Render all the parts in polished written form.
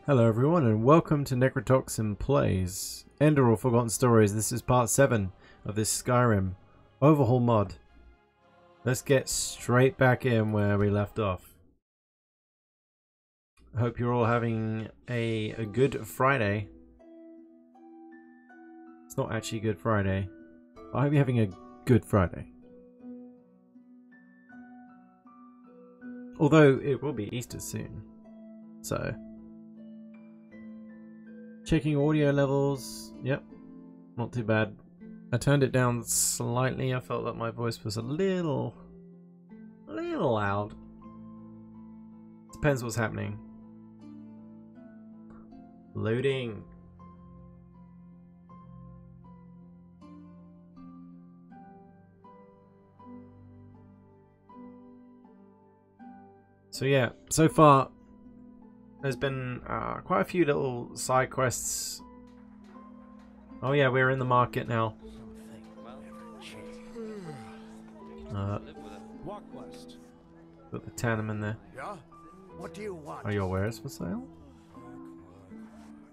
Hello everyone and welcome to Necrotoxin Plays Enderal Forgotten Stories. This is part 7 of this Skyrim overhaul mod. Let's get straight back in where we left off. I hope you're all having a good Friday. It's not actually Good Friday. I hope you're having a good Friday. Although it will be Easter soon. So checking audio levels. Yep, not too bad. I turned it down slightly. I felt that my voice was a little loud. Depends what's happening. Loading. So yeah, so far there's been quite a few little side quests. Oh yeah, we're in the market now. Got the tandem in there. Yeah? What do you want? Are your wares for sale?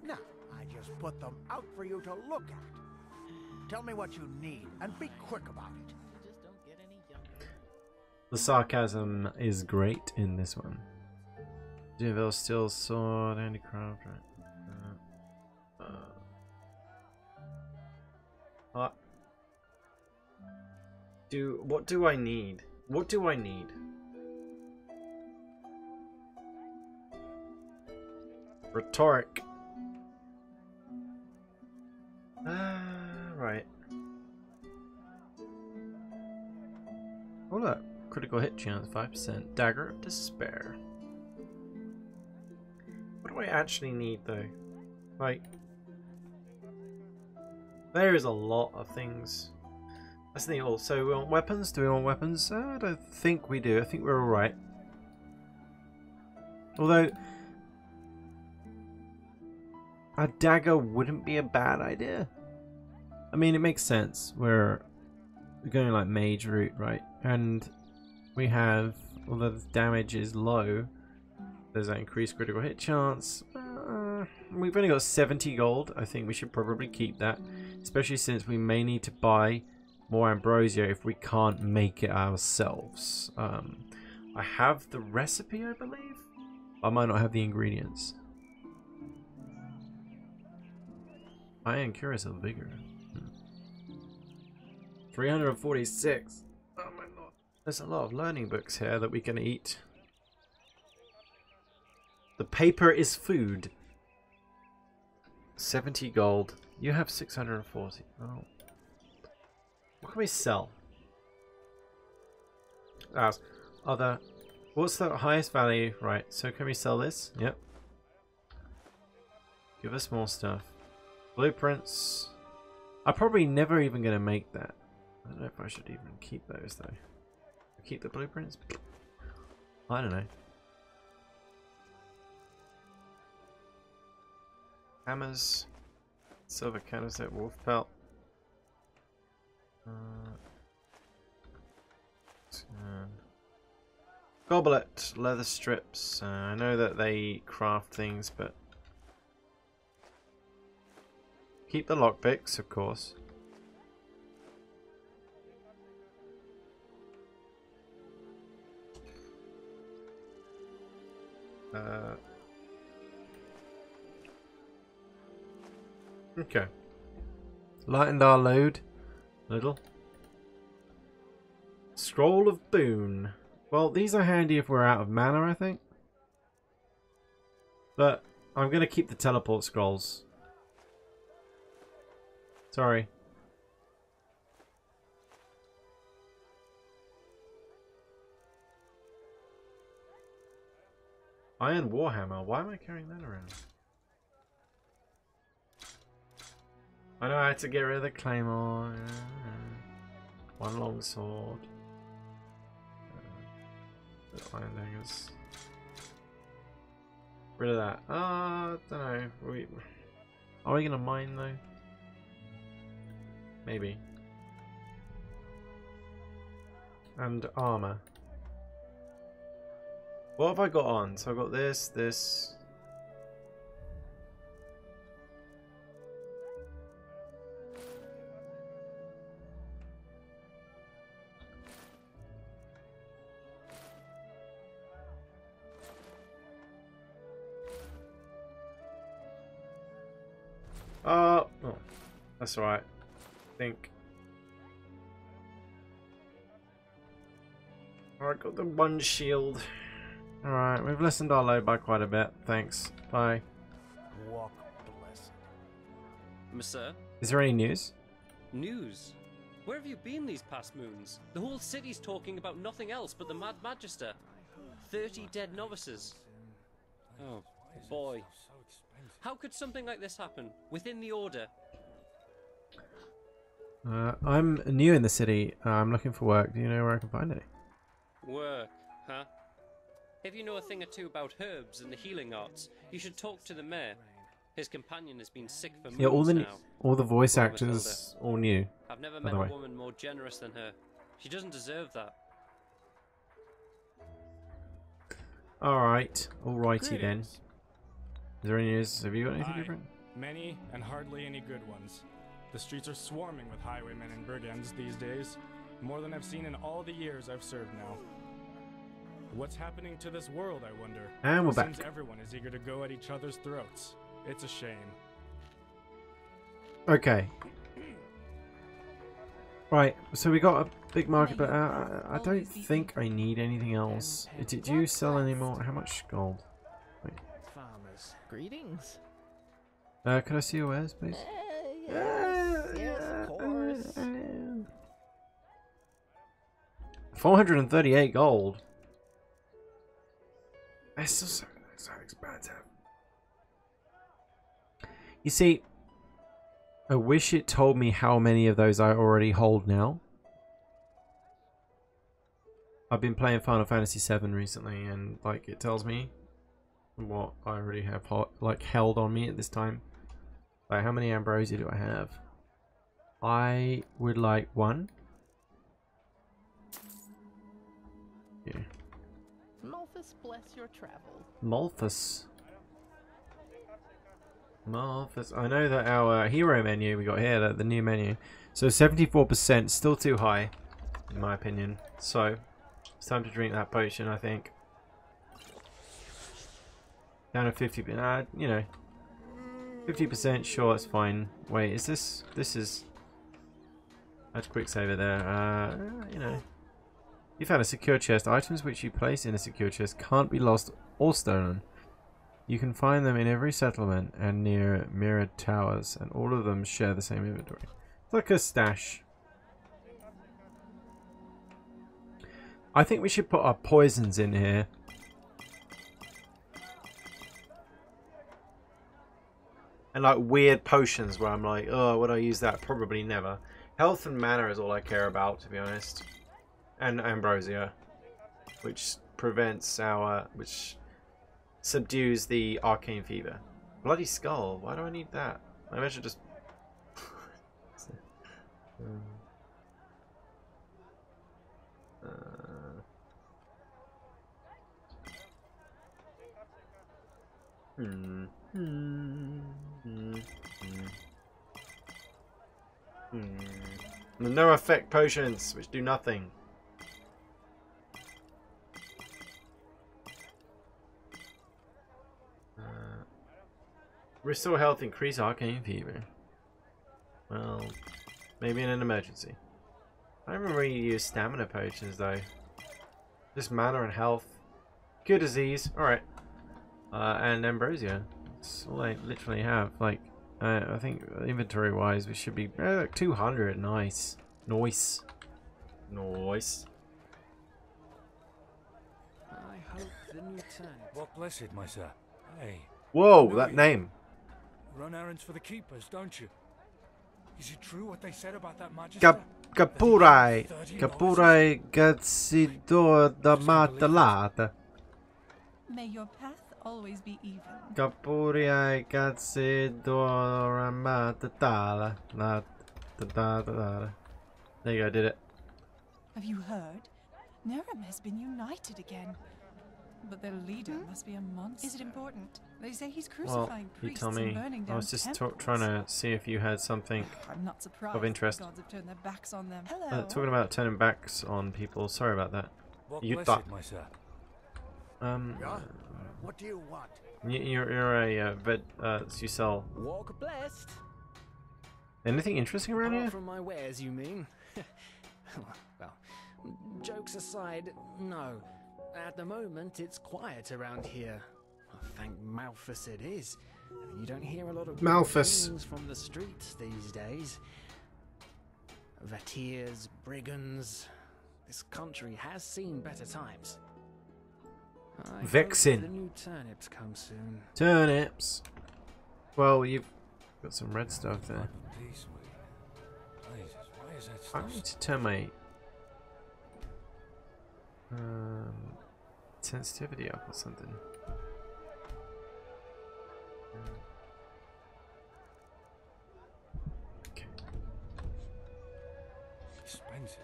No, I just put them out for you to look at. Tell me what you need, and be quick about it. The sarcasm is great in this one. Devil steel sword, handicraft, right? What do I need? What do I need? Rhetoric. Right. Oh look, critical hit chance 5%. Dagger of Despair. What do I actually need though? Like, there is a lot of things. That's the thing. So we want weapons. Do we want weapons? I don't think we do. I think we're all right. Although a dagger wouldn't be a bad idea. I mean, it makes sense. We're going like mage route, right? And we have, although the damage is low, there's that increased critical hit chance. We've only got 70 gold. I think we should probably keep that, especially since we may need to buy more ambrosia if we can't make it ourselves. I have the recipe, I believe. I might not have the ingredients. Iron Cuirassive Vigor. 346. Oh my lord. There's a lot of learning books here that we can eat. The paper is food. 70 gold. You have 640. Oh. What can we sell? Other. What's the highest value? Right. So can we sell this? Yep. Give us more stuff. Blueprints. I'm probably never even going to make that. I don't know if I should even keep those though. Keep the blueprints? I don't know. Hammers. Silver candlestick, wolf pelt. Goblet, leather strips. I know that they craft things, but keep the lockpicks, of course. Okay. Lightened our load a little. Scroll of Boon. Well, these are handy if we're out of mana, I think. But I'm going to keep the teleport scrolls. Sorry. Iron Warhammer. Why am I carrying that around? I know I had to get rid of the claymore. One long sword. Iron daggers. Rid of that. Don't know. Are we gonna mine though? Maybe. And armor. What have I got on? So I've got this, Oh, that's alright. I think. Alright, got the one shield. Alright, we've lessened our load by quite a bit. Thanks. Bye. Walk blessed. Monsieur? Is there any news? News? Where have you been these past moons? The whole city's talking about nothing else but the Mad Magister. 30 dead novices. Oh, boy. How could something like this happen? Within the Order? I'm new in the city. I'm looking for work. Do you know where I can find any? Work, huh? If you know a thing or two about herbs and the healing arts, you should talk to the mayor. His companion has been sick for months now. all the voice Poor actors, Matilda. all new. I've never met a woman more generous than her. She doesn't deserve that. Alright, alrighty then. Is there any news? Have you got anything different? Many and hardly any good ones. The streets are swarming with highwaymen and brigands these days, more than I've seen in all the years I've served now. What's happening to this world, I wonder? And we're Seems back. everyone is eager to go at each other's throats. It's a shame. Okay. Right, so we got a big market, but I don't think I need anything else. Did you sell any more? How much gold? Wait. Farmers, greetings. Could I see your wares, please? Yes, of course. 438 gold. That's so expensive. You see, I wish it told me how many of those I already hold now. I've been playing Final Fantasy VII recently, and like it tells me what I already have held on me at this time. Like, how many ambrosia do I have? I would like 1. Yeah. Malthus bless your travel. Malthus. Malthus. I know that our hero menu we got here, the new menu. So 74%, still too high, in my opinion. So it's time to drink that potion, I think. Down to 50, you know, 50%. Sure, it's fine. Wait, is this? This is. That's quick saver there. You know. You found a secure chest. Items which you place in a secure chest can't be lost or stolen. You can find them in every settlement and near mirrored towers, and all of them share the same inventory. It's like a stash. I think we should put our poisons in here. And like weird potions where I'm like, oh, would I use that? Probably never. Health and mana is all I care about, to be honest. And ambrosia, which prevents our, which subdues the arcane fever. Bloody skull. Why do I need that? Maybe I should just. No effect potions, which do nothing. Restore health, increase arcane fever. Well, maybe in an emergency. I don't remember you use stamina potions though. Just mana and health. Cure disease, alright. And ambrosia. That's all I literally have. Like, I think inventory wise we should be 200. Nice. Nice. Nice. I hope the new time. What blessed, my sir. Hey. Whoa, No, that you name. Run errands for the keepers, don't you? Is it true what they said about that magister? Capurai. Capurai Gazidor da Matalata. May your path always be even. Capurai Gazidor Matatala. There you go, did it. Have you heard? Nerem has been united again. But their leader must be a monster. Is it important? They say he's crucifying You priests tell me. and burning down I was just temples. trying to see if you had something I'm not surprised of interest. the gods have turned their backs on them. Hello. Talking about turning backs on people. Sorry about that. What You blessed, thought. my sir. Yeah? What do you want? You're a vet. You sell. Walk blessed. Anything interesting around Apart here? from my wares, you mean? Well, jokes aside, no. At the moment, it's quiet around here. Thank Malthus it is. I mean, you don't hear a lot of good Malthus. things from the streets these days. Vateers, brigands. This country has seen better times. I Vexin. hope the new turnips come soon. Turnips. Well, you've got some red stuff there. Peace, Jesus, why is that I stuff? need to turn my sensitivity up or something. Okay. Expensive.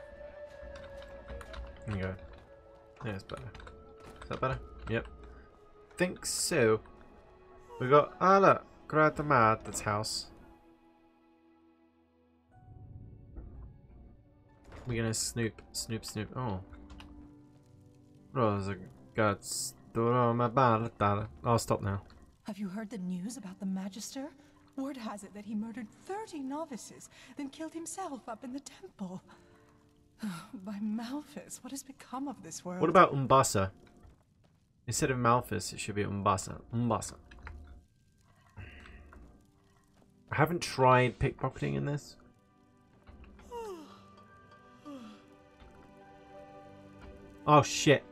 There you go. Yeah, it's better. Is that better? Yep. Think so. We got look, Gratamad's house. We're gonna snoop. Oh. Rosa guts. I'll stop now. Have you heard the news about the Magister? Word has it that he murdered 30 novices, then killed himself up in the temple. By Malthus, what has become of this world? What about Umbasa? Instead of Malthus, it should be Umbasa. Umbasa. I haven't tried pickpocketing in this. Oh shit.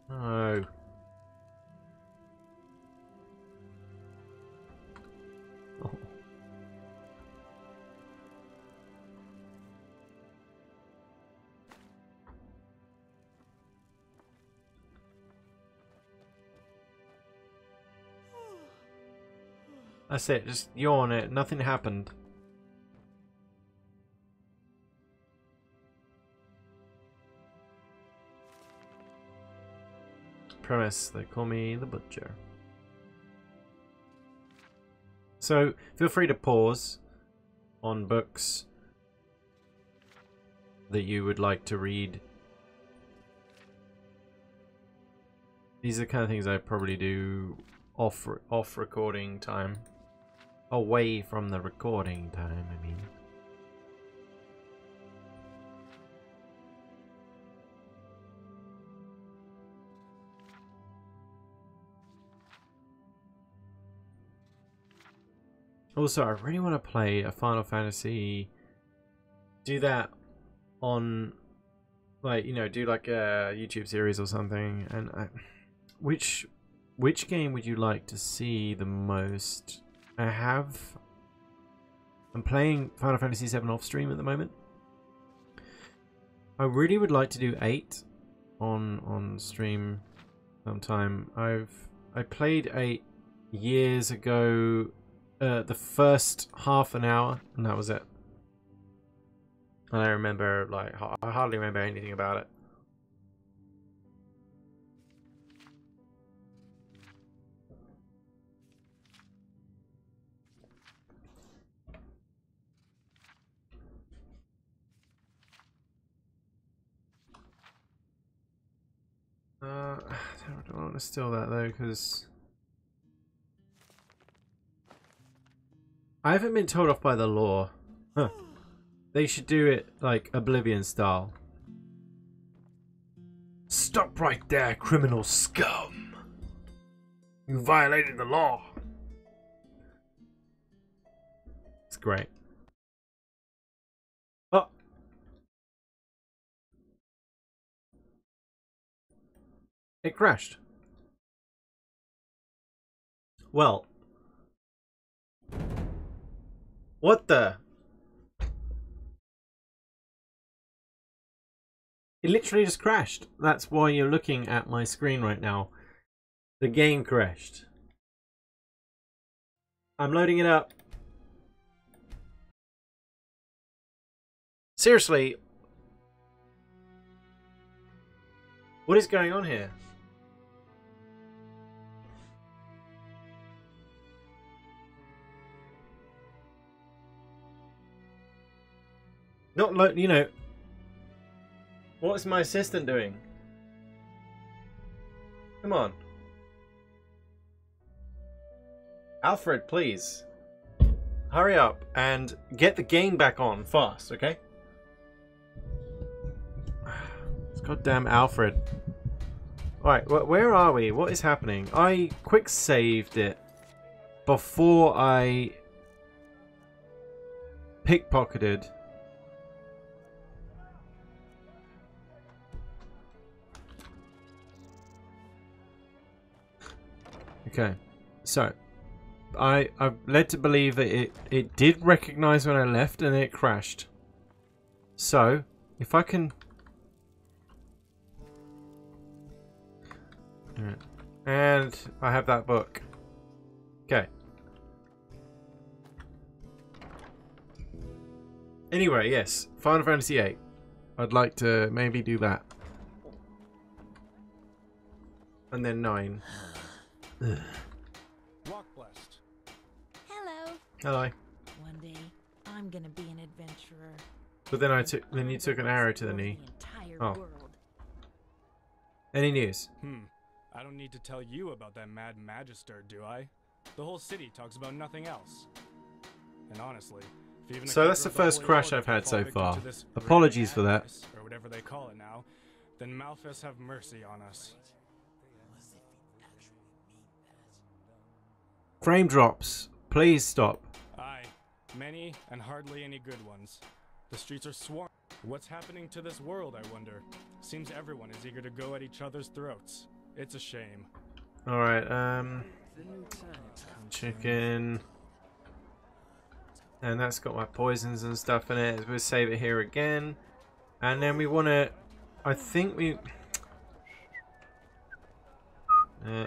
No. Oh. That's it, just yawn it, nothing happened. Premise, they call me the Butcher. So, feel free to pause on books that you would like to read. These are the kind of things I probably do off recording time. Away from the recording time, I mean. Also, I really want to play a Final Fantasy. Do that on, like, you know, do like a YouTube series or something. And which game would you like to see the most? I'm playing Final Fantasy VII off stream at the moment. I really would like to do 8 on stream sometime. I played 8 years ago. The first half an hour, and that was it. And I remember, like, I hardly remember anything about it. I don't want to steal that though, because I haven't been told off by the law. Huh. They should do it like Oblivion style. Stop right there, criminal scum! You violated the law! It's great. Oh! It crashed. Well. What the? It literally just crashed. That's why you're looking at my screen right now. The game crashed. I'm loading it up. Seriously. What is going on here? Not you know. What is my assistant doing? Come on. Alfred, please. Hurry up and get the game back on fast, okay? It's goddamn Alfred. Alright, where are we? What is happening? I quick saved it before I pickpocketed. Okay, so I'm led to believe that it did recognize when I left and it crashed. So if I can, and I have that book. Okay. Anyway, yes, Final Fantasy VIII. I'd like to maybe do that, and then 9. Walk blessed. Hello. Hello. One day, I'm gonna be an adventurer. But then you took an arrow to the knee. Oh. Any news? I don't need to tell you about that mad magister, do I? The whole city talks about nothing else. And honestly, if even So that's the first crash I've had so far. Apologies for that. Or whatever they call it now, then Malphus have mercy on us. Frame drops. Please stop. Aye, many and hardly any good ones. The streets are swarming. What's happening to this world, I wonder? Seems everyone is eager to go at each other's throats. It's a shame. Alright, chicken. And that's got my poisons and stuff in it. We'll save it here again. And then we want to, I think we...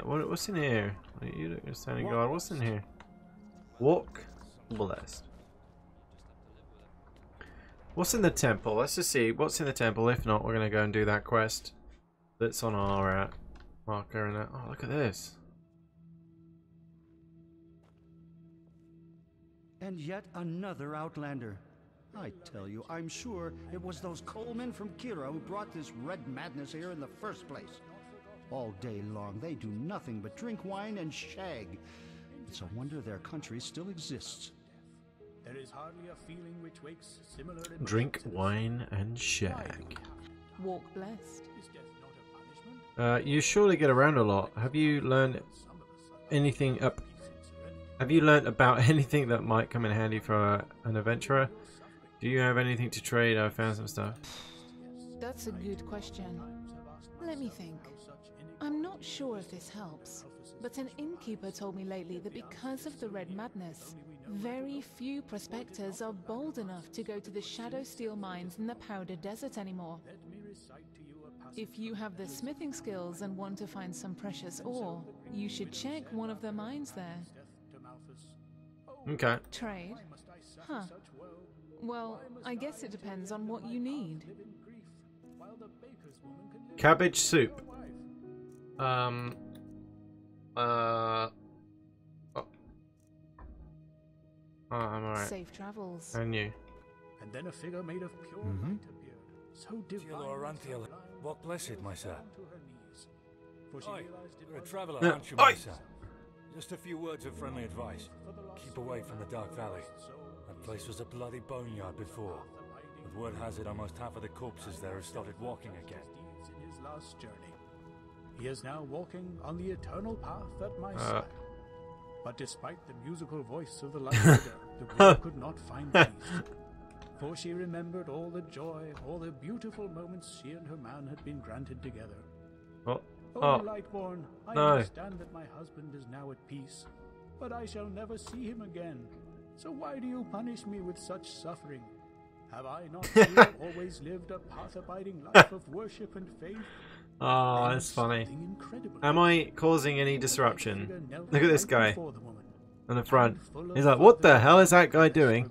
what's in here? You look at standing guard. What's in here? Walk blessed. What's in the temple? Let's just see what's in the temple. If not, we're going to go and do that quest that's on our marker. And oh, look at this. And yet another Outlander. I tell you, I'm sure it was those coalmen from Kira who brought this red madness here in the first place. All day long, they do nothing but drink wine and shag. It's a wonder their country still exists. There is hardly a feeling which wakes similar emotions. Drink wine and shag. Walk blessed. Is death not a punishment? You surely get around a lot. Have you learned anything up? Have you learned about anything that might come in handy for an adventurer? Do you have anything to trade? I found some stuff. That's a good question. Let me think. I'm not sure if this helps, but an innkeeper told me lately that because of the Red Madness, very few prospectors are bold enough to go to the Shadow Steel mines in the Powder Desert anymore. If you have the smithing skills and want to find some precious ore, you should check one of the mines there. Okay. Trade? Huh. Well, I guess it depends on what you need. Cabbage soup. Oh, I'm alright. Safe travels. And you. And then a figure made of pure light appeared, so divine. Walk blessed, my sir. Oi, You're a traveller, Yeah. aren't you, my sir? Just a few words of friendly advice. Keep away from the Dark Valley. That place was a bloody boneyard before. With word has it almost half of the corpses there have started walking again. in his last journey. He is now walking on the eternal path at my side. But despite the musical voice of the light figure, the girl could not find peace. For she remembered all the joy, all the beautiful moments she and her man had been granted together. Oh, Lightborn, I no. understand that my husband is now at peace, but I shall never see him again. So why do you punish me with such suffering? Have I not still always lived a path-abiding life of worship and faith? Oh, that's funny. Am I causing any disruption? Look at this guy on the front. He's like, what the hell is that guy doing?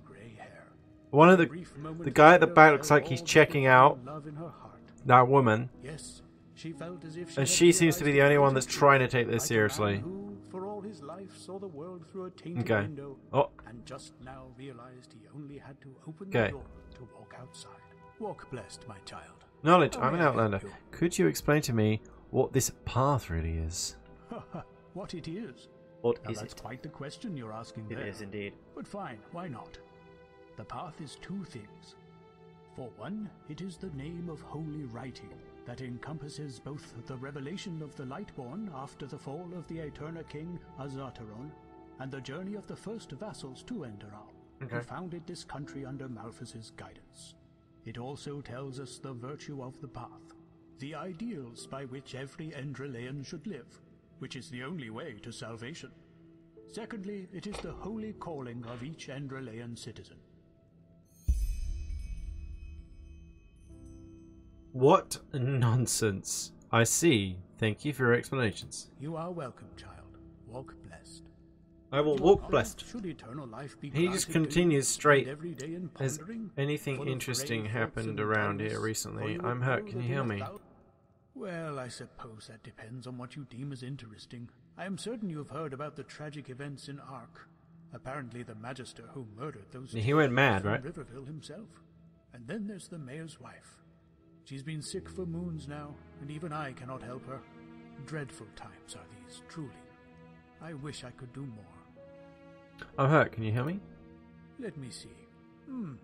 One of the guy at the back looks like he's checking out that woman. And she seems to be the only one that's trying to take this seriously. Okay. Oh. And just now realized he only had to open Okay. the door to walk outside. Walk blessed, my child. Knowledge, I'm an outlander. Could you explain to me what this path really is? What it is? What Now is that's it? quite the question you're asking It there. is indeed. But fine, why not? The path is two things. For one, it is the name of holy writing that encompasses both the revelation of the Lightborn after the fall of the Eterna King Azataron, and the journey of the first vassals to Enderal, who founded this country under Malphas's guidance. It also tells us the virtue of the path, the ideals by which every Endralean should live, which is the only way to salvation. Secondly, it is the holy calling of each Endralean citizen. What nonsense. I see. Thank you for your explanations. You are welcome, child. Walk blessed. I will walk blessed. Should eternal life be He just granted to continues you, straight. and every day in Has pondering, anything full of interesting brave happened thoughts and around here dullness, recently? for you I'm will hurt. know Can you that heal in me? 1,000 Well, I suppose that depends on what you deem as interesting. I am certain you have heard about the tragic events in Ark. Apparently the Magister who murdered those He went mad, from right? Riverville himself. And then there's the mayor's wife. She's been sick for moons now, and even I cannot help her. Dreadful times are these, truly. I wish I could do more. I'm hurt. Can you heal me? Let me see.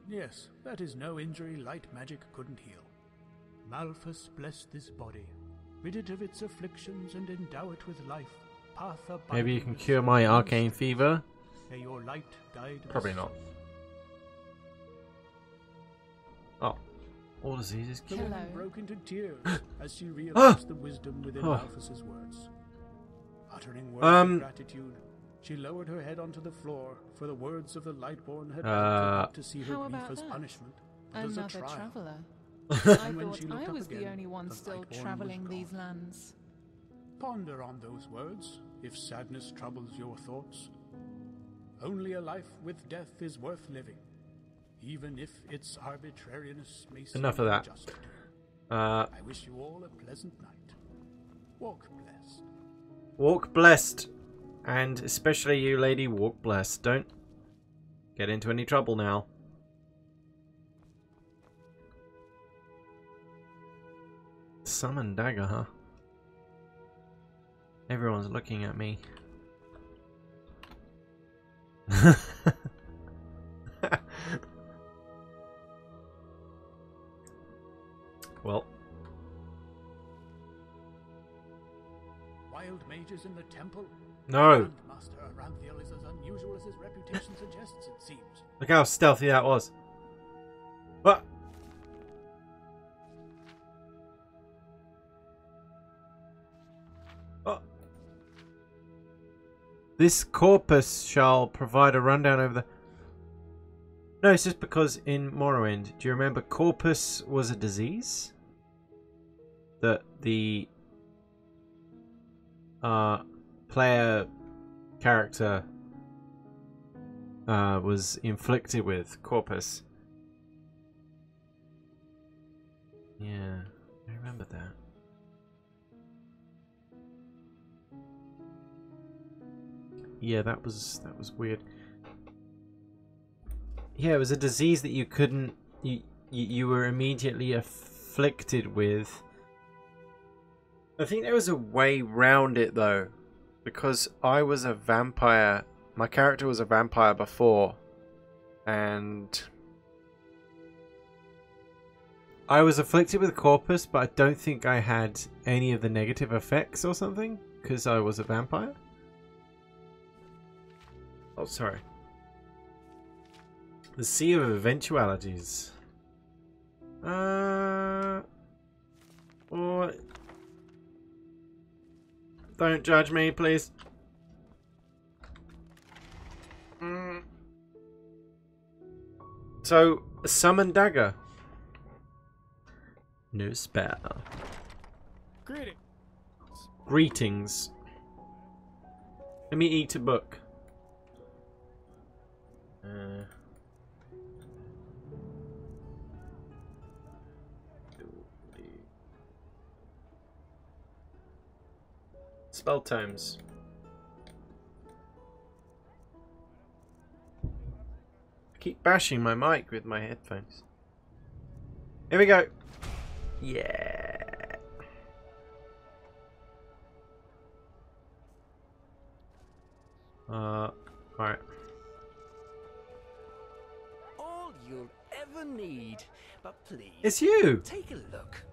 Yes, that is no injury light magic couldn't heal. Malphas bless this body, rid it of its afflictions and endow it with life. Path Maybe you can cure my arcane fever? May your light guide us. Probably not. Oh. All diseases The cured. woman broke into tears as she realized the wisdom within Malphas's words. Uttering words of gratitude, she lowered her head onto the floor, for the words of the Lightborn had helped her to see her How grief about as that? punishment, but as a Another trial. traveller. And when I she thought looked I up was the again, only one the still Lightborn was travelling gone. these lands. Ponder on those words, if sadness troubles your thoughts. Only a life with death is worth living, even if its arbitrariness may seem Enough of that. unjust. I wish you all a pleasant night. Walk blessed. Walk blessed. And especially you, lady, walk blessed. Don't get into any trouble now. Summon dagger, huh? Everyone's looking at me. Well. Wild mages in the temple? No. Master Aranthiel is as unusual as his reputation suggests, it seems. Look how stealthy that was. What? Oh. This corpus shall provide a rundown over the... No, it's just because in Morrowind, do you remember corpus was a disease? That the player character was inflicted with corpus. Yeah, I remember that. Yeah, that was weird. Yeah, it was a disease that you couldn't... You were immediately afflicted with. I think there was a way round it, though. Because I was a vampire. My character was a vampire before. And... I was afflicted with corpus, but I don't think I had any of the negative effects or something. Because I was a vampire. Oh, sorry. The Sea of Eventualities. Or... Don't judge me, please. So, summon dagger. No spell. Greetings. Let me eat a book. Spell tomes. I keep bashing my mic with my headphones. Here we go. Yeah. Alright. All you'll ever need. But please, It's you! take a look.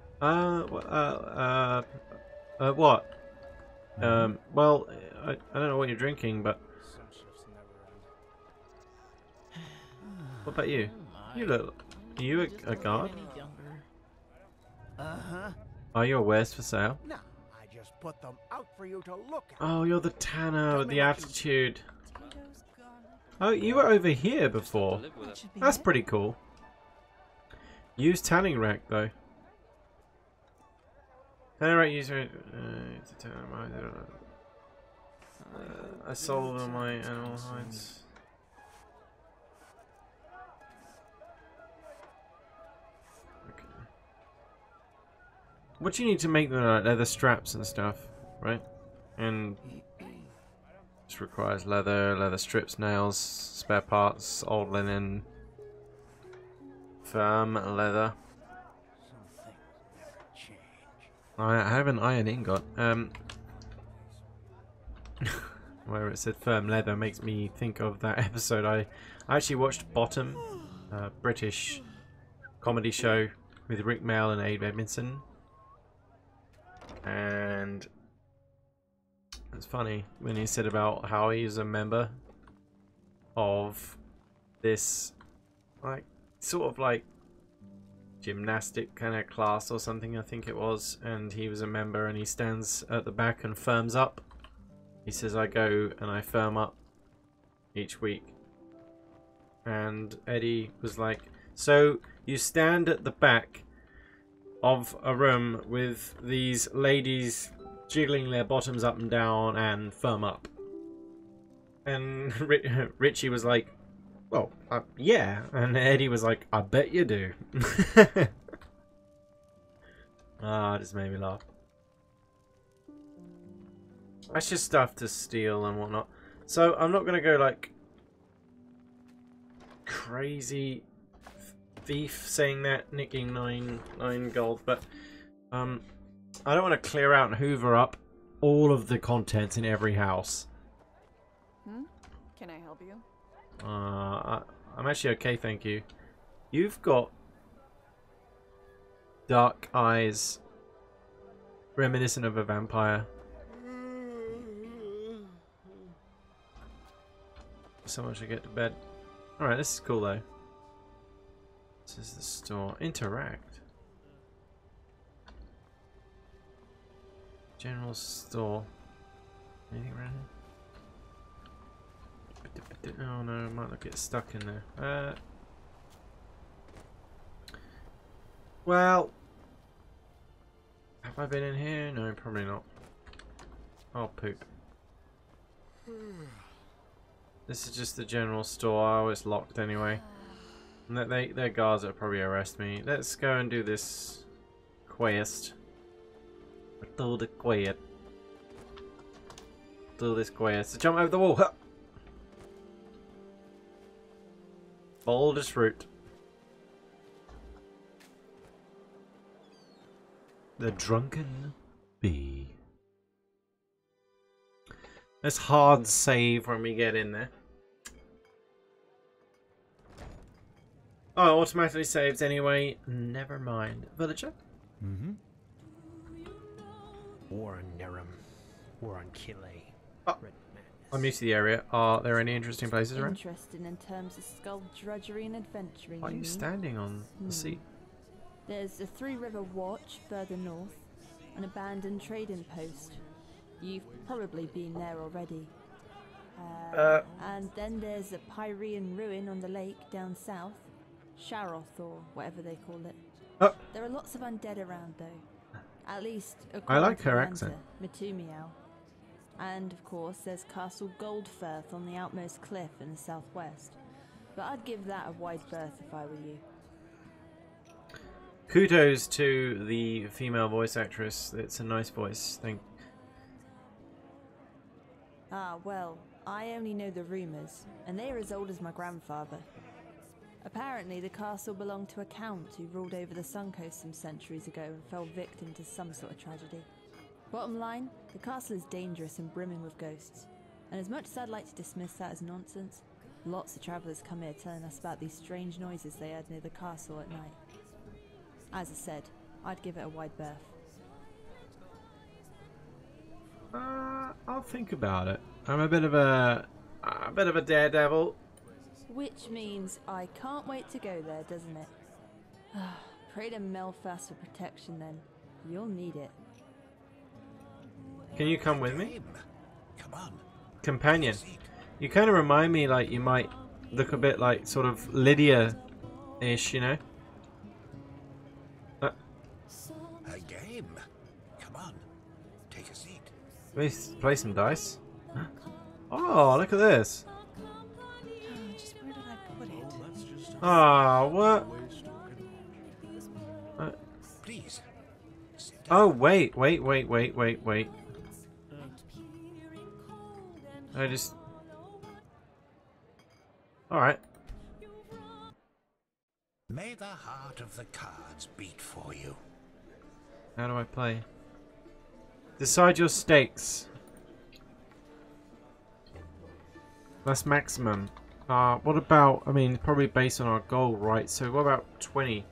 What? Well, I don't know what you're drinking, but... Some shifts never end. What about you? You look... Are you a guard? Uh-huh. Are your wares for sale? No, I just put them out for you to look at. Oh, you're the tanner with the attitude. Oh, you were over here before. That's pretty cool. Use tanning rack, though. Tanning rack user... I sold all my animal hides. What do you need to make them like leather straps and stuff, right? And this requires leather strips, nails, spare parts, old linen, firm leather. I have an iron ingot. Where it said firm leather makes me think of that episode. I actually watched Bottom, a British comedy show with Rick Mail and Abe Edmondson. And it's funny when he said about how he's a member of this like sort of like gymnastic kind of class or something, I think it was, and he was a member and he stands at the back and firms up. He says, I go and I firm up each week. And Eddie was like, so you stand at the back of a room with these ladies jiggling their bottoms up and down and firm up. And Richie was like, well, yeah. And Eddie was like, I bet you do. Ah, it just made me laugh. That's just stuff to steal and whatnot. So I'm not going to go like crazy thief saying that, nicking nine gold, but I don't want to clear out and hoover up all of the contents in every house. Can I help you? I'm actually okay, thank you. You've got dark eyes reminiscent of a vampire. Someone should get to bed. Alright, this is cool though. This is the store. Interact. General store. Anything around here? Oh no, I might not get stuck in there. Well, have I been in here? No, probably not. Oh, poop. This is just the general store. Oh, it's locked anyway. And their guards will probably arrest me. Let's go and do this quest. Do the quest. Do this quest. Jump over the wall. Huh. Boldest route. The Drunken Bee. Let's hard save when we get in there. Oh, it automatically saves anyway. Never mind. Villager? War on Nerum. War on Kile. Oh, I'm used to the area. Are there any interesting places around? Interesting in terms of skullduggery and adventuring. Why are you standing on the seat? There's a Three-River Watch further north, an abandoned trading post. You've probably been there already. And then there's a Pyrean ruin on the lake down south. Sharoth, or whatever they call it. Oh. There are lots of undead around, though. At least, I like her according accent. to Matumiao. And, of course, there's Castle Goldfirth on the outmost cliff in the southwest. But I'd give that a wide berth if I were you. Kudos to the female voice actress. It's a nice voice. Ah, well, I only know the rumours, and they are as old as my grandfather. Apparently, the castle belonged to a count who ruled over the Suncoast some centuries ago and fell victim to some sort of tragedy. Bottom line, the castle is dangerous and brimming with ghosts, And as much as I'd like to dismiss that as nonsense, lots of travellers come here telling us about these strange noises they heard near the castle at night. As I said, I'd give it a wide berth. I'll think about it. I'm a bit of a daredevil. Which means I can't wait to go there, doesn't it? Pray to Melfast for protection then. You'll need it. Can you come with me? Come on. Companion. You kind of remind me like you might look a bit like sort of Lydia-ish, you know? A game. Come on. Take a seat. Let's play some dice. Oh, look at this. Just where did I put it? Oh, what? Please. Oh, wait. I just... Alright. May the heart of the cards beat for you. How do I play? Decide your stakes. That's maximum. What about... I mean, probably based on our goal, right? So what about 20?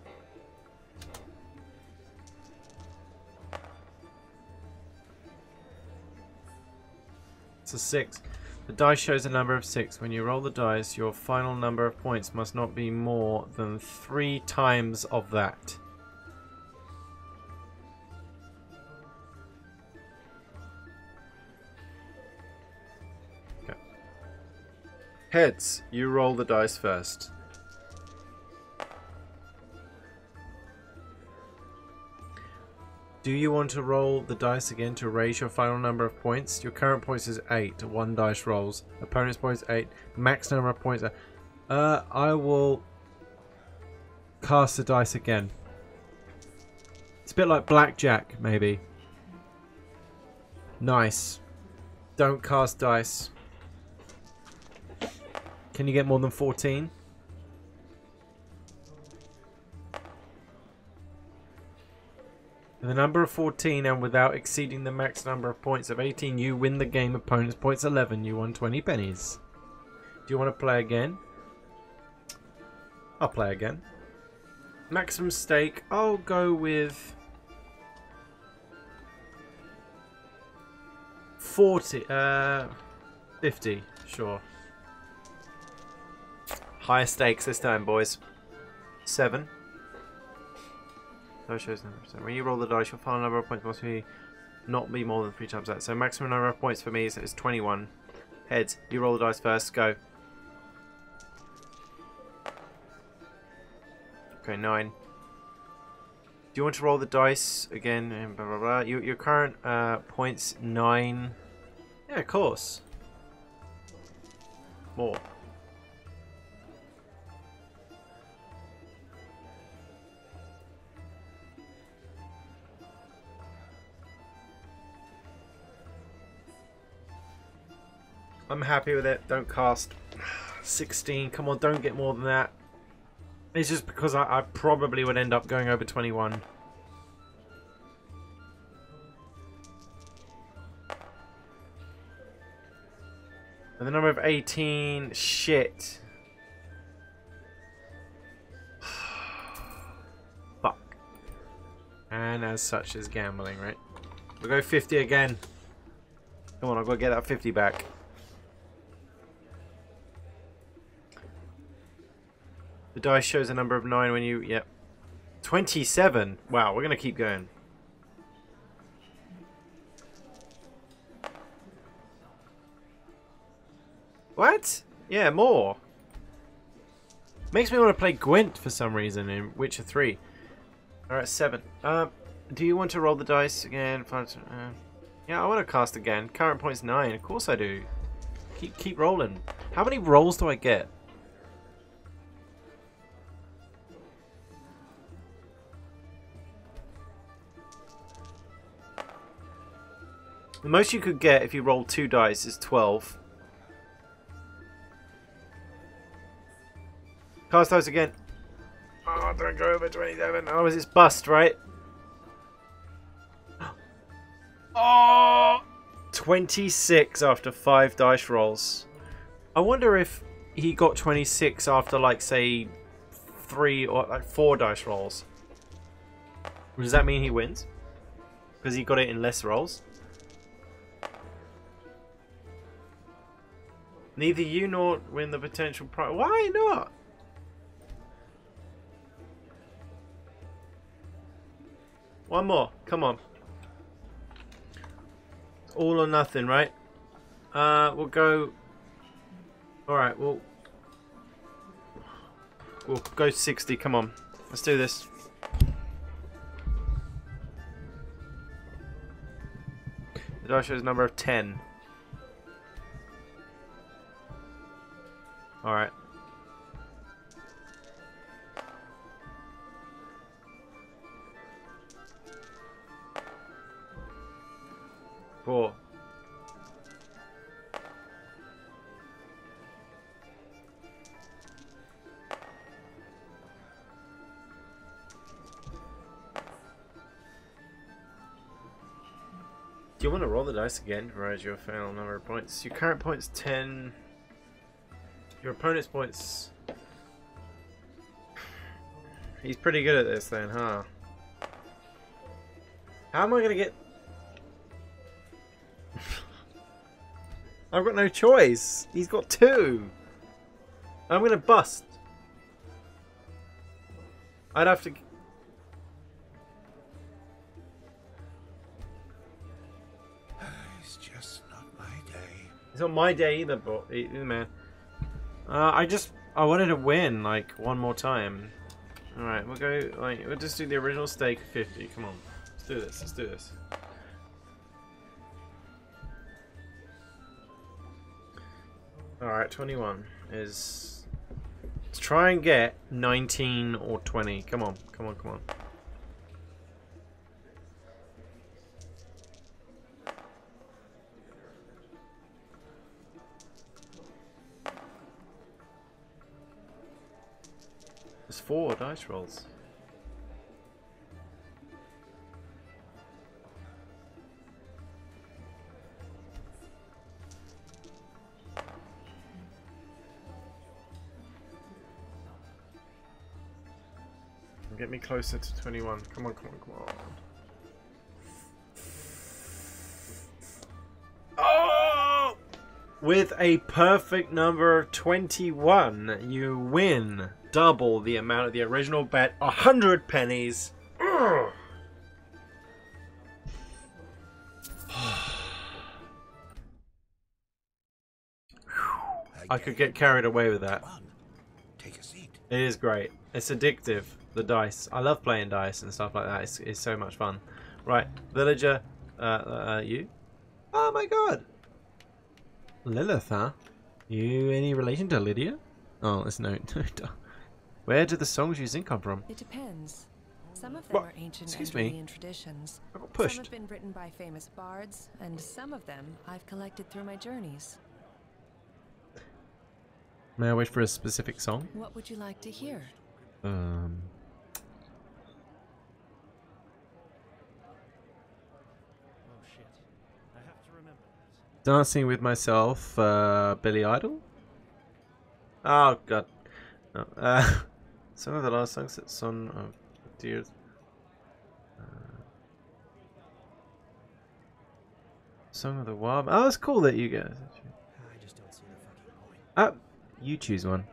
It's a 6. The dice shows a number of 6. When you roll the dice, your final number of points must not be more than 3 times of that. Okay. Heads, you roll the dice first. Do you want to roll the dice again to raise your final number of points? Your current points is 8. 1 dice rolls. Opponent's points 8. Max number of points. I will cast the dice again. It's a bit like blackjack, maybe. Nice. Don't cast dice. Can you get more than 14? With a number of 14 and without exceeding the max number of points of 18, you win the game. Opponent's points 11. You won 20 pennies. Do you want to play again? I'll play again. Maximum stake. I'll go with 40. 50. Sure. Higher stakes this time, boys. 7. Dice shows number. So when you roll the dice, your final number of points must not be more than 3 times that. So maximum number of points for me is 21. Heads, you roll the dice first. Go. Okay, 9. Do you want to roll the dice again? And blah blah blah. Your current points 9. Yeah, of course. More. I'm happy with it. Don't cast 16. Come on, don't get more than that. It's just because I probably would end up going over 21. And the number of 18. Shit. Fuck. And as such is gambling, right? We'll go 50 again. Come on, I've got to get that 50 back. The dice shows a number of 9 when you... Yep. 27! Wow, we're going to keep going. What? Yeah, more. Makes me want to play Gwent for some reason in Witcher 3. Alright, 7. Do you want to roll the dice again? Yeah, I want to cast again. Current point's 9. Of course I do. Keep rolling. How many rolls do I get? The most you could get if you roll 2 dice is 12. Cast those again. Oh, don't go over 27. Oh, it's bust, right? Oh! 26 after 5 dice rolls. I wonder if he got 26 after, like, say, 3 or like 4 dice rolls. Does that mean he wins? Because he got it in less rolls? Neither you nor win the potential prize. Why not? One more. Come on. All or nothing, right? We'll go... Alright, we'll go 60. Come on. Let's do this. The die shows a number of 10. Alright. Four. Do you want to roll the dice again to raise your final number of points? Your current points 10. Your opponent's points. He's pretty good at this then, huh? How am I gonna get... I've got no choice. He's got 2. I'm gonna bust. I'd have to... It's just not my day. It's not my day either, man. I wanted to win, like, one more time. Alright, we'll go, like, we'll just do the original stake of 50. Come on. Let's do this. Let's do this. Alright, 21 is... Let's try and get 19 or 20. Come on. Come on, come on. There's 4 dice rolls. Get me closer to 21. Come on, come on, come on. Oh! With a perfect number of 21, you win double the amount of the original bet, 100 pennies. I could get carried away with that. Take a seat. It is great. It's addictive. The dice. I love playing dice and stuff like that. It's so much fun. Right, villager. You? Oh my god. Lilith, huh? You any relation to Lydia? Oh, there's no. Where do the songs you sing come from? It depends. Some of them are ancient Enderalian traditions. I got pushed. Some have been written by famous bards, and some of them I've collected through my journeys. May I wish for a specific song? What would you like to hear? Dancing with Myself, Billy Idol? Oh god. No. Some of the last songs that Son of Tears. Song of the Wild. Oh, it's cool that you guys. I just don't see the fucking point. You choose one.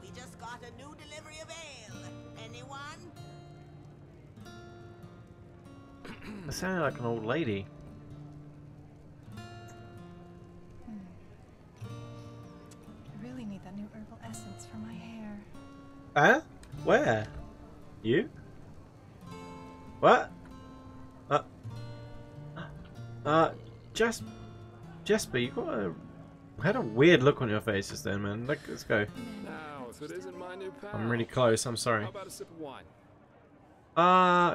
We just got a new delivery of ale. Anyone? It sounded like an old lady. I really need that new herbal essence for my hair. Huh? Where? You? What? Jasper, you got a... had a weird look on your face just then, man. Let's go. Now, if it isn't my new pal. I'm really close, I'm sorry. How about a sip of wine?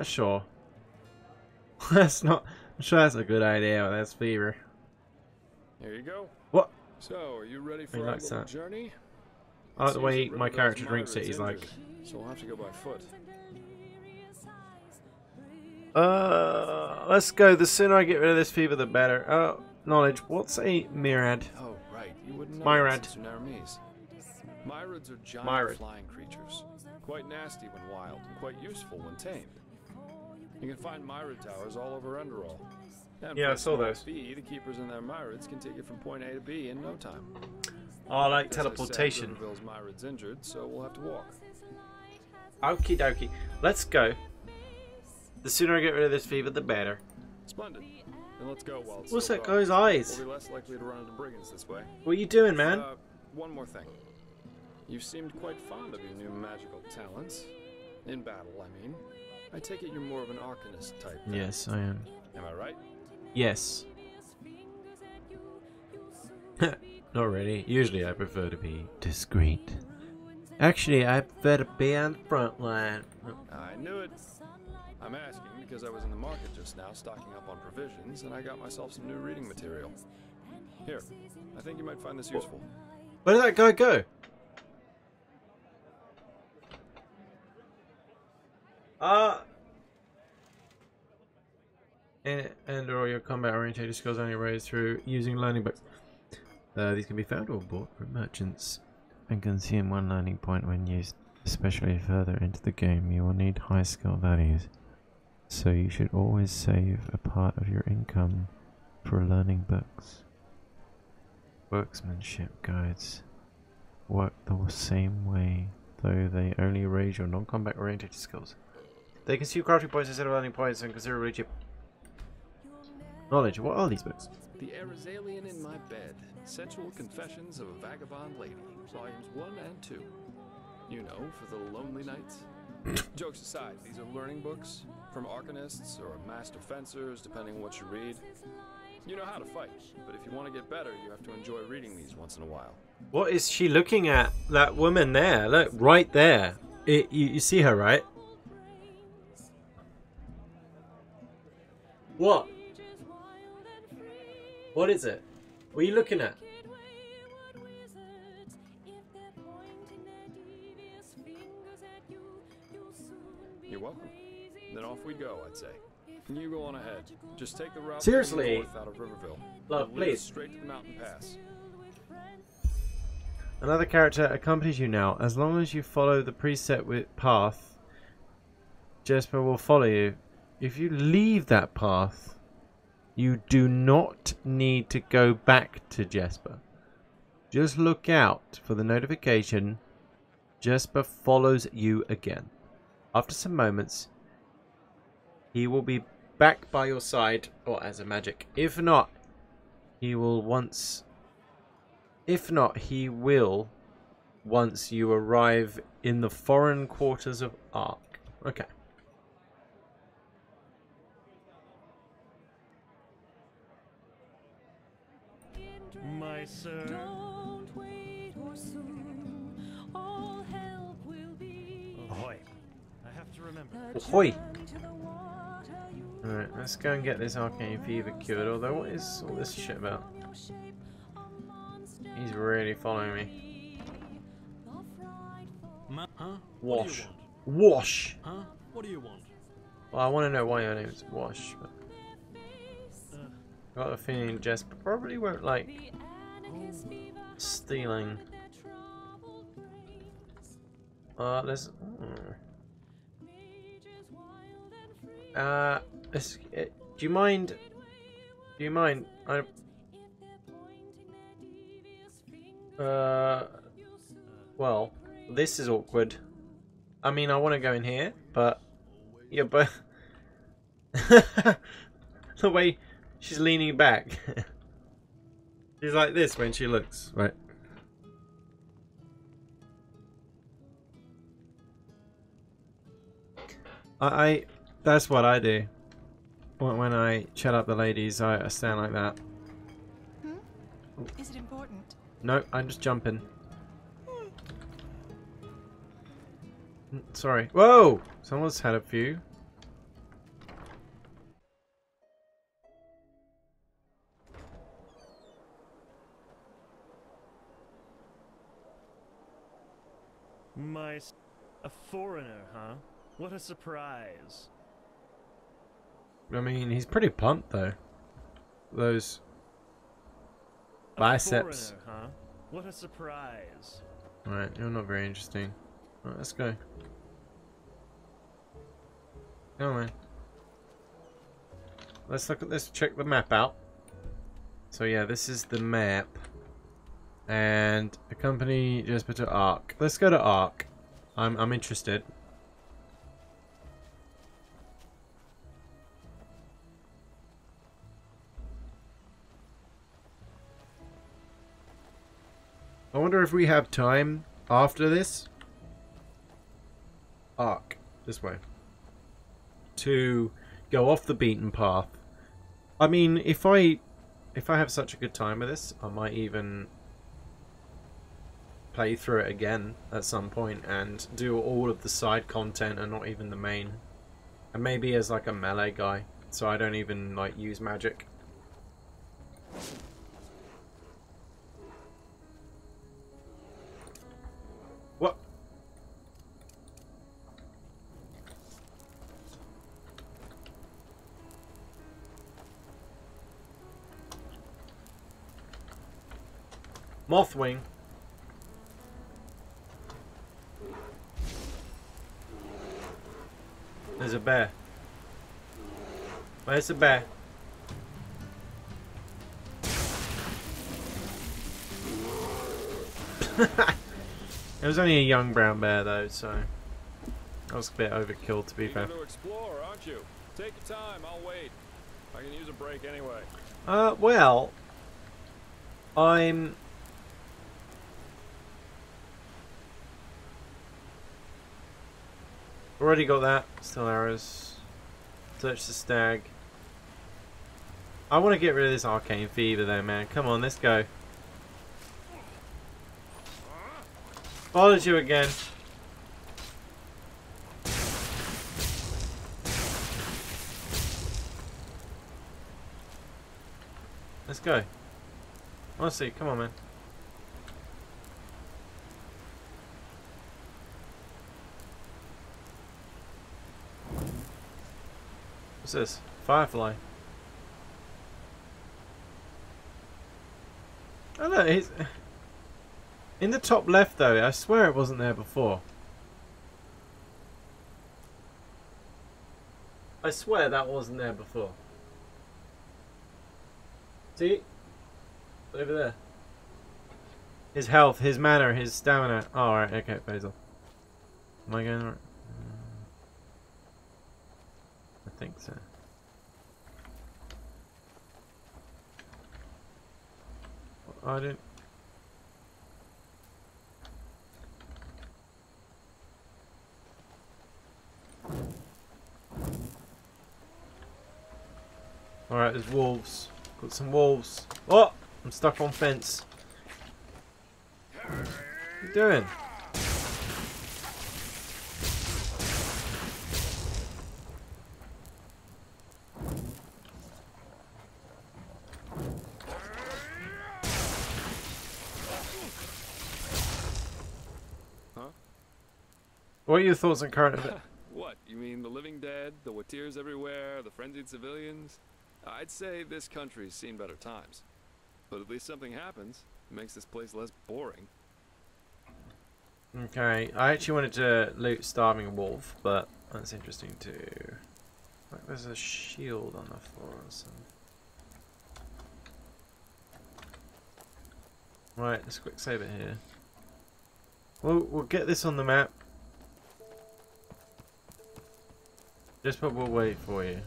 Sure. That's not... I'm sure that's a good idea, but that's fever. Here you go. What? So, are you ready for He our likes little that. journey? I like the way Seems my the river character does drinks it, mire he's its like... engine, so we'll have to go by foot. Let's go. The sooner I get rid of this fever, the better. Knowledge. What's a myriad? Oh, right. You wouldn't know Myriad. that since you're Naramese. Myriads are giant Myriad. flying creatures. Quite nasty when wild, and quite useful when tamed. You can find myriad towers all over Enderal. And Yeah, for I a saw small those. fee, the keepers in their myriads can take you from point A to B in no time. Oh, I like As I said, teleportation. Riverville's myriad's injured, so we'll have to walk. Okie dokie. Let's go. The sooner I get rid of this fever, the better. Splendid. Then let's go while it's What's still that dark. guy's eyes? We'll be less likely to run into brigands this way. What are you doing, man? One more thing. You seemed quite fond of your new magical talents. In battle, I mean. I take it you're more of an arcanist type. then. Yes, I am. Am I right? Yes. Not really. Usually I prefer to be discreet. Actually, I prefer to be on the front line. I knew it. I'm asking because I was in the market just now stocking up on provisions and I got myself some new reading material. Here, I think you might find this useful. Where did that guy go? And all your combat oriented skills only raised through using learning books. These can be found or bought from merchants and consume 1 learning point when used. Especially further into the game, you will need high skill values. So you should always save a part of your income for learning books. Workmanship guides work the same way, though they only raise your non-combat oriented skills. They consume crafting points instead of learning points and considerably cheap. Knowledge. What are these books? The Arizalian in My Bed. Sensual Confessions of a Vagabond Lady. Volumes 1 and 2. You know, for the lonely nights. Jokes aside, these are learning books from arcanists or master fencers, depending on what you read. You know how to fight, but if you want to get better, you have to enjoy reading these once in a while. What is she looking at? That woman there. Look, right there. You see her, right? What? What is it? What are you looking at? You're welcome. Then off we go, I'd say. You go on ahead. Just take the route Seriously? north out of Riverville. Love, It'll lead us please. straight to the mountain pass. Another character accompanies you now. As long as you follow the preset path, Jesper will follow you. If you leave that path, you do not need to go back to Jesper. Just look out for the notification. Jesper follows you again. After some moments, he will be back by your side, or as a magic. If not, he will once you arrive in the foreign quarters of Ark. Okay. My sir. Don't wait or soon all help will be. Ahoy. I have to remember. Ahoy! Alright, let's go and get this arcane fever cured. Although, what is all this shit about? He's really following me. Huh? Wash. Wash! Huh? What do you want? Well, I want to know why your name is Wash. But I got a feeling Jesper probably won't like stealing. Let's. Do you mind? Do you mind? Well, this is awkward. I mean, I want to go in here, but yeah, but the way she's leaning back, she's like this when she looks, right? That's what I do. When I chat up the ladies, I stand like that. Is it important? No, I'm just jumping. Sorry. Whoa! Someone's had a few. A foreigner, huh? What a surprise. I mean, he's pretty pumped though. Those biceps. A foreigner, huh? What a surprise. Alright, you're not very interesting. Alright, let's go. Come on, man. Let's look at this, check the map out. So yeah, this is the map. And accompany Jesper to Ark. Let's go to Ark. I'm interested. I wonder if we have time after this. Ark, this way. To go off the beaten path. I mean, if I have such a good time with this, I might even play through it again at some point and do all of the side content and not even the main. And maybe as like a melee guy, so I don't even like use magic. What? Mothwing. There's a bear. Where's the bear? It was only a young brown bear though, so that was a bit overkill to be fair. You're going to explore, aren't you? Take your time, I'll wait. I can use a break anyway. Well, I'm already got that. Still arrows. Search the stag. I want to get rid of this arcane fever though, man. Come on, let's go. Followed you again. Let's go. Honestly, come on, man. What's this? Firefly. Oh no, he's in the top left though. I swear it wasn't there before. I swear that wasn't there before. See? Over there. His health, his mana, his stamina. Oh, alright, okay, Basil. Am I going right? I think so. I didn't. Alright, there's wolves. Got some wolves. Oh! I'm stuck on fence. What are you doing? Huh? What are your thoughts on current events? What? You mean the living dead, the Watirs everywhere, the frenzied civilians? I'd say this country's seen better times. But at least something happens. It makes this place less boring. Okay, I actually wanted to loot Starving Wolf, but that's interesting too. Like there's a shield on the floor or something. Right, let's quick save it here. We'll get this on the map. Just but we'll wait for you.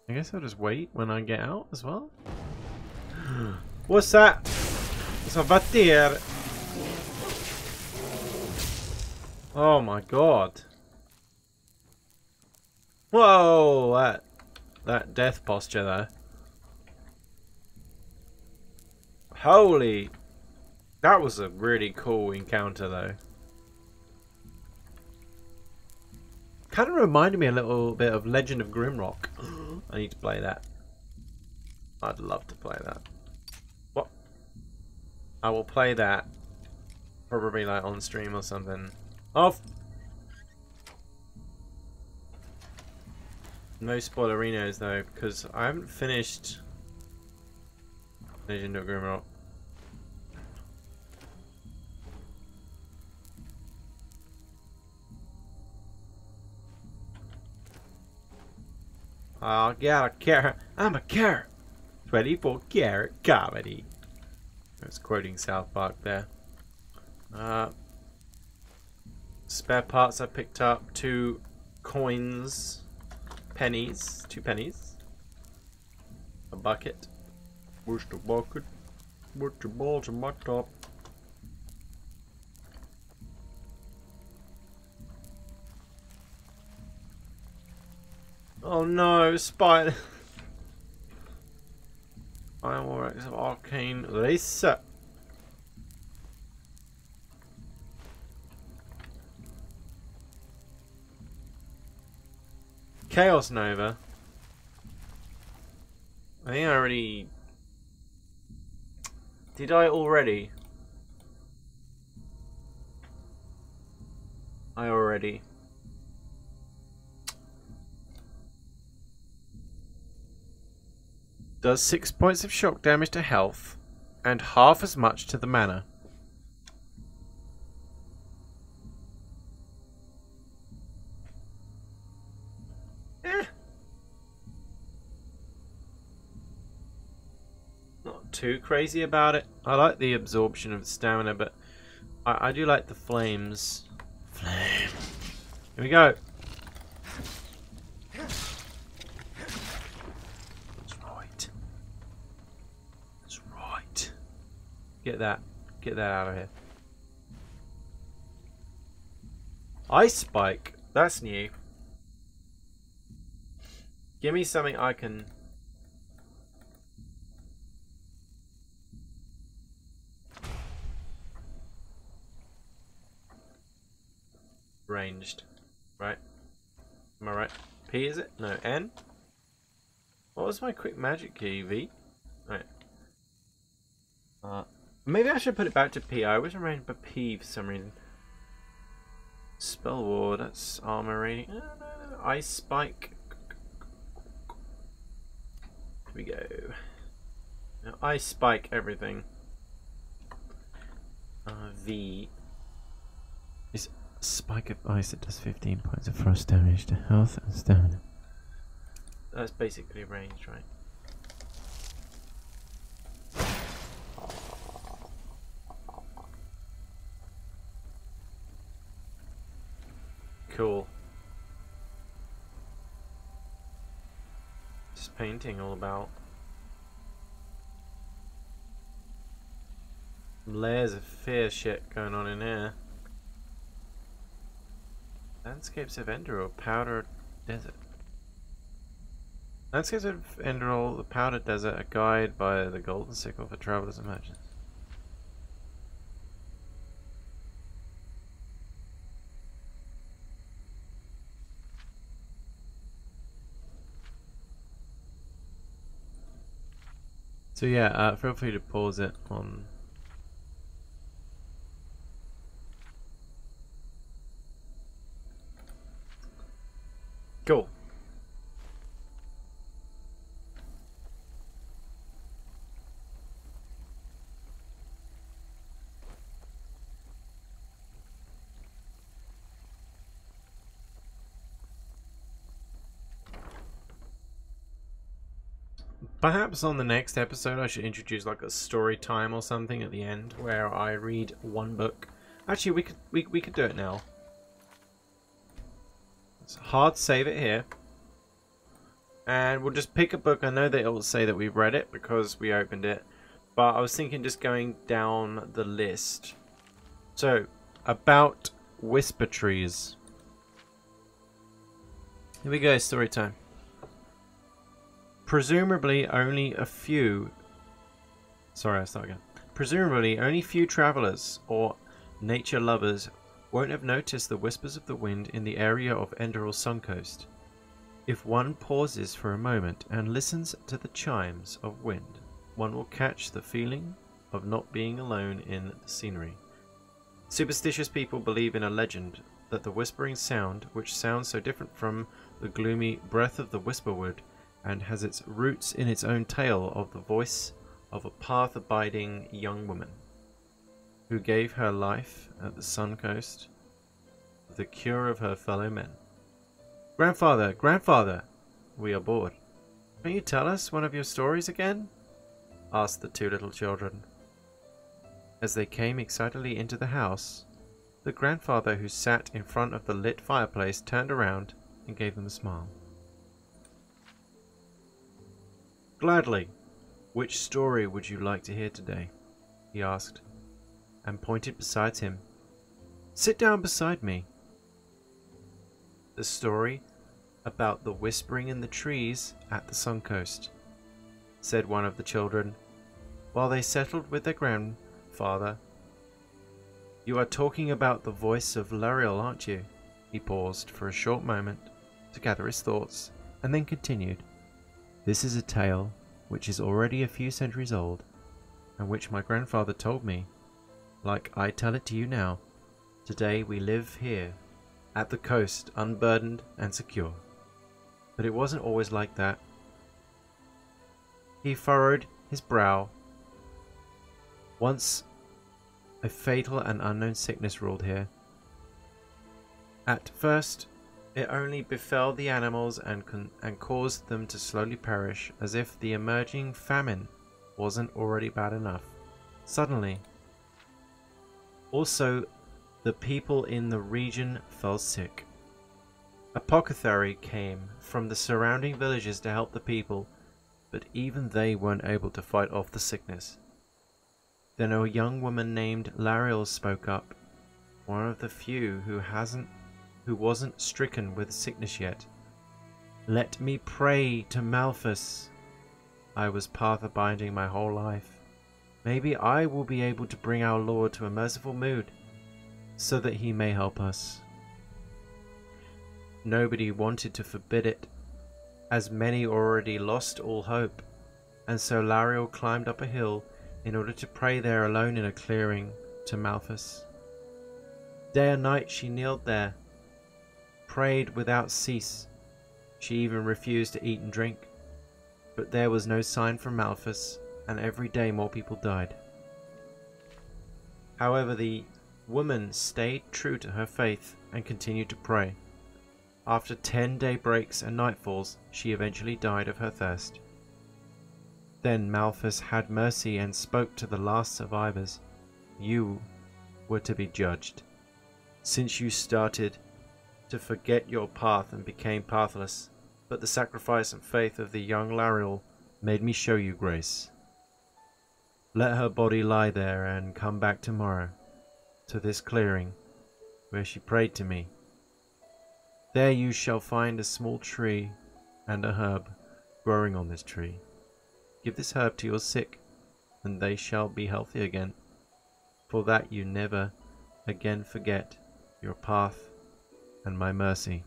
I guess I'll just wait when I get out as well. What's that? It's a vatir. Oh my god. Whoa, that death posture there. Holy, that was a really cool encounter though. Kind of reminded me a little bit of Legend of Grimrock. I need to play that. I'd love to play that. What? I will play that probably like on stream or something. Off. No spoilerinos though, because I haven't finished Legend of Grimrock. I got a carrot. I'm a carrot. 24-karat comedy. I was quoting South Park there. Spare parts I picked up. 2 coins. Pennies. 2 pennies. A bucket. Where's the bucket? Put your balls in my top. Oh no, spider! Fireworks of Arcane Racer. Chaos Nova. I think I already... Did I already? I already. Does 6 points of shock damage to health, and half as much to the mana. Not too crazy about it. I like the absorption of stamina, but I do like the flames. Flame. Here we go. Get that out of here. Ice Spike. That's new. Give me something I can... Ranged. Right. Am I right? P is it? No, N? What was my quick magic key? V? Right. Maybe I should put it back to P. I was arranged by P for some reason. Spell Ward, that's armor rating. No. Ice Spike. Here we go. Now, Ice Spike everything. V. Is Spike of Ice that does 15 points of frost damage to health and stamina. That's basically ranged, right? Cool. Just painting all about. Layers of fear shit going on in here. Landscapes of Enderal, Powder Desert. Landscapes of Enderal, the Powder Desert, a guide by the Golden Sickle for travelers and merchants. So yeah, feel free to pause it on. Cool. Perhaps on the next episode I should introduce like a story time or something at the end where I read one book. Actually, we could do it now. It's hard save it here. And we'll just pick a book. I know that it will say that we've read it because we opened it. But I was thinking just going down the list. So, about Whisper Trees. Here we go, story time. Presumably only a few... Sorry, I'll start again. Presumably only few travelers or nature lovers won't have noticed the whispers of the wind in the area of Enderal's Suncoast. If one pauses for a moment and listens to the chimes of wind, one will catch the feeling of not being alone in the scenery. Superstitious people believe in a legend that the whispering sound, which sounds so different from the gloomy breath of the whisperwood, and has its roots in its own tale of the voice of a path-abiding young woman, who gave her life at the Sun Coast for the cure of her fellow men. Grandfather! Grandfather! We are bored. Can you tell us one of your stories again? Asked the two little children. As they came excitedly into the house, the grandfather who sat in front of the lit fireplace turned around and gave them a smile. Gladly. Which story would you like to hear today? He asked, and pointed beside him. Sit down beside me. The story about the whispering in the trees at the Sun Coast, said one of the children, while they settled with their grandfather. You are talking about the voice of Lariel, aren't you? He paused for a short moment to gather his thoughts, and then continued. This is a tale which is already a few centuries old, and which my grandfather told me, like I tell it to you now. Today we live here, at the coast, unburdened and secure. But it wasn't always like that. He furrowed his brow. Once a fatal and unknown sickness ruled here. At first, it only befell the animals and caused them to slowly perish, as if the emerging famine wasn't already bad enough. Suddenly, also, the people in the region fell sick. Apothecary came from the surrounding villages to help the people, but even they weren't able to fight off the sickness. Then a young woman named Lariel spoke up, one of the few who wasn't stricken with sickness yet. Let me pray to Malphus. I was path-abiding my whole life. Maybe I will be able to bring our Lord to a merciful mood, so that he may help us. Nobody wanted to forbid it, as many already lost all hope, and so Lariel climbed up a hill in order to pray there alone in a clearing to Malphus. Day and night she kneeled there, prayed without cease. She even refused to eat and drink, but there was no sign from Malphus, and every day more people died. However, the woman stayed true to her faith and continued to pray. After 10 daybreaks and nightfalls, she eventually died of her thirst. Then Malphus had mercy and spoke to the last survivors. You were to be judged, since you started to forget your path and became pathless, but the sacrifice and faith of the young Lariel made me show you grace. Let her body lie there and come back tomorrow to this clearing where she prayed to me. There you shall find a small tree and a herb growing on this tree. Give this herb to your sick, and they shall be healthy again. For that you never again forget your path and my mercy.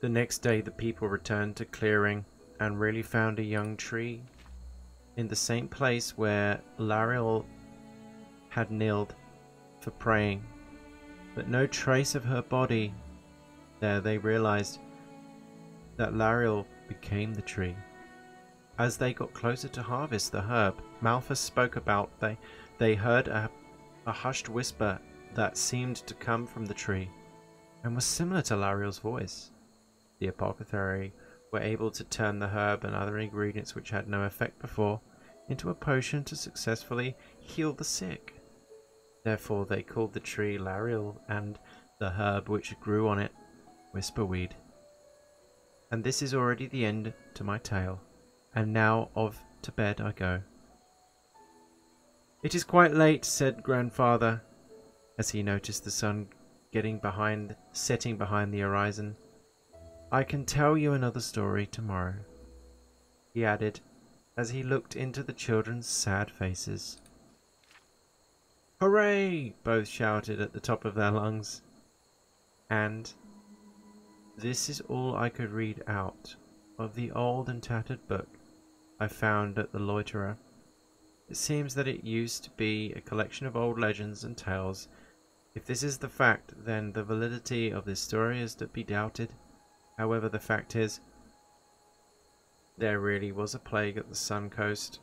The next day the people returned to clearing and really found a young tree in the same place where Lariel had kneeled for praying, but no trace of her body. There they realized that Lariel became the tree. As they got closer to harvest the herb Malphus spoke about, they heard a hushed whisper that seemed to come from the tree, and was similar to Lariel's voice. The apothecary were able to turn the herb and other ingredients which had no effect before into a potion to successfully heal the sick. Therefore they called the tree Lariel and the herb which grew on it Whisperweed. And this is already the end to my tale, and now off to bed I go. It is quite late, said Grandfather, as he noticed the sun setting behind the horizon. I can tell you another story tomorrow, he added, as he looked into the children's sad faces. Hooray! Both shouted at the top of their lungs. And this is all I could read out of the old and tattered book I found at the Loiterer. It seems that it used to be a collection of old legends and tales. If this is the fact, then the validity of this story is to be doubted. However, the fact is, there really was a plague at the Sun Coast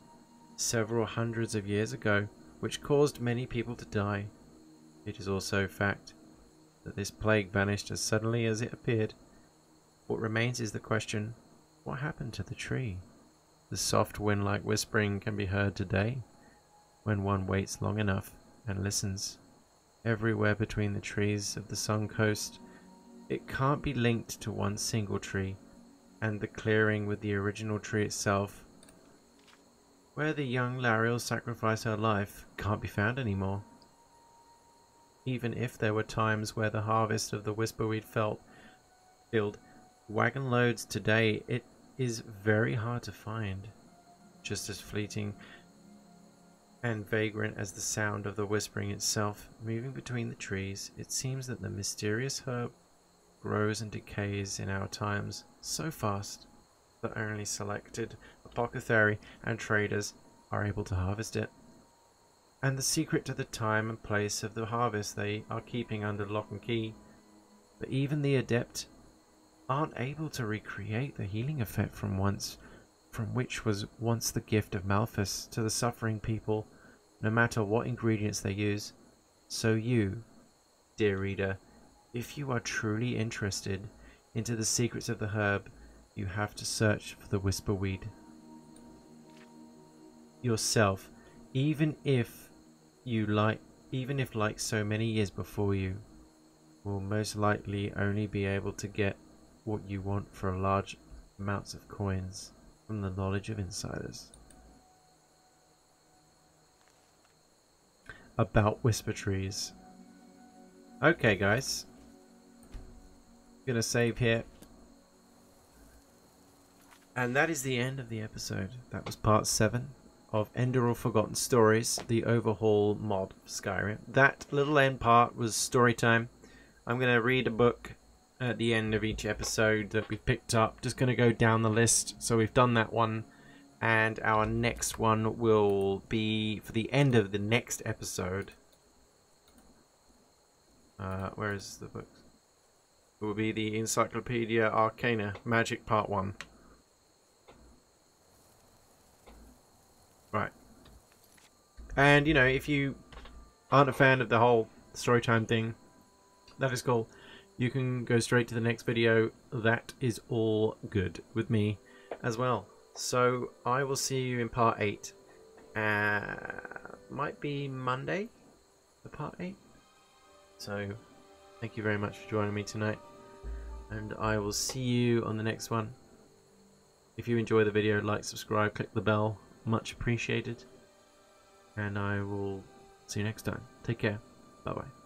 several hundreds of years ago, which caused many people to die. It is also a fact that this plague vanished as suddenly as it appeared. What remains is the question, what happened to the tree? The soft wind-like whispering can be heard today, when one waits long enough and listens. Everywhere between the trees of the Sun Coast, it can't be linked to one single tree, and the clearing with the original tree itself, where the young Lariel sacrificed her life, can't be found anymore. Even if there were times where the harvest of the Whisperweed filled wagon loads today, it is very hard to find. Just as fleeting and vagrant as the sound of the whispering itself, moving between the trees, it seems that the mysterious herb grows and decays in our times so fast that only selected apothecary and traders are able to harvest it. And the secret to the time and place of the harvest they are keeping under lock and key. But even the adept aren't able to recreate the healing effect from which was once the gift of Malphas to the suffering people, no matter what ingredients they use. So you, dear reader, if you are truly interested into the secrets of the herb, you have to search for the Whisperweed yourself, even if like so many years before you, will most likely only be able to get what you want for large amounts of coins from the knowledge of insiders. About whisper trees. Okay guys, gonna save here, and that is the end of the episode. That was part 7 of Enderal Forgotten Stories, the overhaul mod of Skyrim. That little end part was story time. I'm gonna read a book at the end of each episode that we've picked up. Just gonna go down the list. So we've done that one, and our next one will be for the end of the next episode. Where is the book? It will be the Encyclopedia Arcana Magic Part 1. Right. And, you know, if you aren't a fan of the whole storytime thing, that is cool. You can go straight to the next video. That is all good with me as well. So, I will see you in Part 8. Might be Monday for Part 8. So, thank you very much for joining me tonight. And I will see you on the next one. If you enjoy the video, like, subscribe, click the bell. Much appreciated. And I will see you next time. Take care. Bye bye.